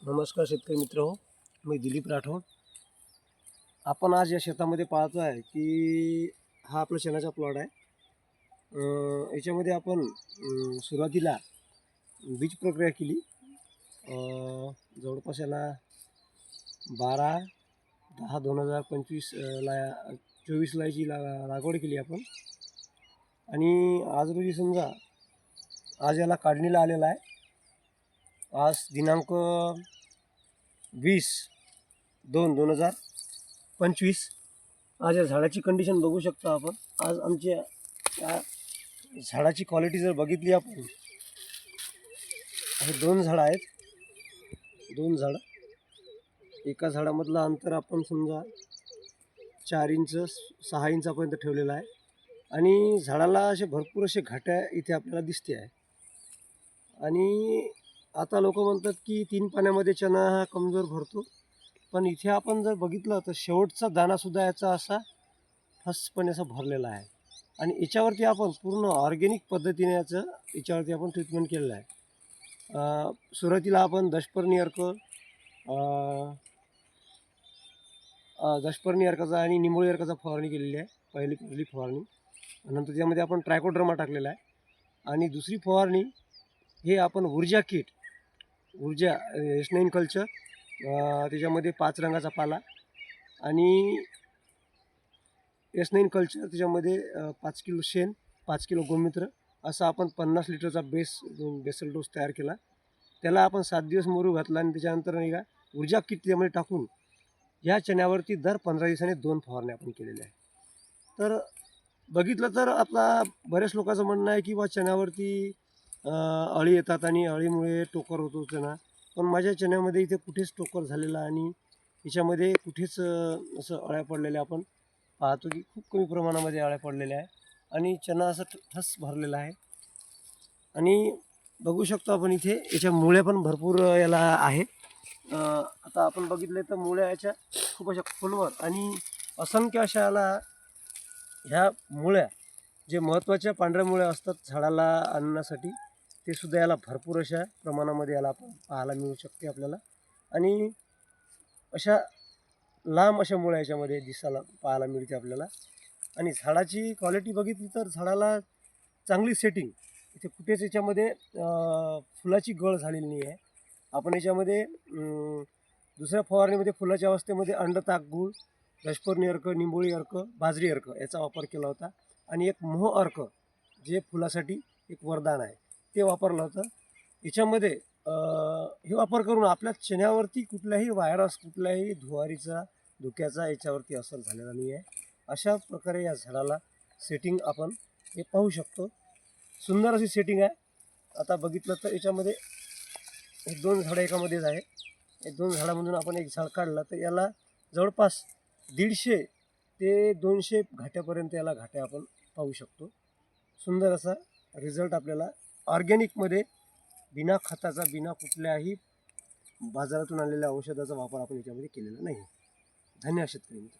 नमस्कार शेतकरी मित्र हो, मी दिलीप राठोड. आपण आज या शेतामध्ये पाहतो आहे की हा आपला शेणाचा प्लॉट आहे. याच्यामध्ये आपण सुरुवातीला बीज प्रक्रिया केली. जवळपास याला 12/10/2025 ला 24 याची लागवड केली आपण. आणि आज रोजी समजा आज याला काढणीला आलेला आहे. आज दिनांक 20/2/2025. आज या झाडाची कंडिशन बघू शकता आपण. आज आमच्या या झाडाची क्वालिटी जर बघितली आपण, हे 2 झाडं आहेत. 2 झाडं, एका झाडामधलं अंतर आपण समजा 4 इंच 6 इंचापर्यंत ठेवलेलं आहे. आणि झाडाला असे भरपूर असे घाट्या इथे आपल्याला दिसते आहे. आणि आता लोक म्हणतात की 3 पाण्यामध्ये चणा हा कमजोर भरतो, पण इथे आपण जर बघितलं तर शेवटचा दाणासुद्धा याचा असा ठसपणे असा भरलेला आहे. आणि याच्यावरती आपण पूर्ण ऑर्गॅनिक पद्धतीने याच्यावरती आपण ट्रीटमेंट केलेलं आहे. सुरुवातीला आपण दशपर्णी अर्काचा आणि निंबोळी अर्काचा फवारणी केलेली आहे. पहिली फवारणी. नंतर त्यामध्ये आपण ट्रायकोड्रामा टाकलेला आहे. आणि दुसरी फवारणी हे आपण ऊर्जा S9 कल्चर, त्याच्यामध्ये 5 रंगाचा पाला आणि S9 कल्चर, त्याच्यामध्ये 5 किलो शेण, 5 किलो गोमूत्र, असा आपण 50 लिटरचा बेसल डोस तयार केला. त्याला आपण 7 दिवस मोरू घातला आणि त्याच्यानंतर नाही का ऊर्जा किट त्यामध्ये टाकून या चण्यावरती दर 15 दिवसांनी 2 फवारण्या आपण केलेल्या आहे. तर बघितलं तर आपला बऱ्याच लोकांचं म्हणणं आहे की बा चण्यावरती अळी येतात आणि अळीमुळे टोकर होतो चणा. पण माझ्या चण्यामध्ये इथे कुठेच टोकर झालेला आणि याच्यामध्ये कुठेच असं अळ्या पडलेल्या आपण पाहतो की खूप कमी प्रमाणामध्ये अळ्या पडलेल्या आहे. आणि चणा असं ठस भरलेला आहे. आणि बघू शकतो आपण इथे याच्या मुळ्या पण भरपूर याला आहे. आता आपण बघितले तर मुळ्या याच्या खूप अशा खोलवर आणि असंख्य अशा याला ह्या मुळ्या, जे महत्त्वाच्या पांढऱ्या मुळ्या असतात झाडाला आणण्यासाठी, ते सुद्धा याला भरपूर अशा प्रमाणामध्ये याला आपण पाहायला मिळू शकते आपल्याला. आणि अशा लांब अशा मुळ्या याच्यामध्ये दिसायला पाहायला मिळते आपल्याला. आणि झाडाची क्वालिटी बघितली तर झाडाला चांगली सेटिंग, इथे कुठेच याच्यामध्ये फुलाची गळ झालेली नाही आहे. आपण याच्यामध्ये दुसऱ्या फवारणीमध्ये फुलाच्या अवस्थेमध्ये अंडताक गूळ, दशपर्णी अर्क, निंबोळी अर्क, बाजरी अर्क याचा वापर केला होता. आणि एक मोह अर्क, जे फुलासाठी एक वरदान आहे, ते वापरलं होतं. याच्यामध्ये हे वापर करून आपल्या चण्यावरती कुठलाही व्हायरस, कुठल्याही धुक्याचा याच्यावरती असर झालेला नाही आहे. अशा प्रकारे या झाडाला सेटिंग आपण हे पाहू शकतो. सुंदर अशी सेटिंग आहे. आता बघितलं तर याच्यामध्ये हे 2 झाडं एकामध्येच आहे. हे 2 झाडामधून आपण एक झाड काढलं तर याला जवळपास 150 ते 200 घाट्यापर्यंत याला घाट्या आपण पाहू शकतो. सुंदर असा रिझल्ट आपल्याला ऑर्गॅनिकमध्ये, बिना खताचा, बिना कुठल्याही बाजारातून आणलेल्या औषधाचा वापर आपण याच्यामध्ये केलेला नाही. धन्यवाद शेतकरी मित्र.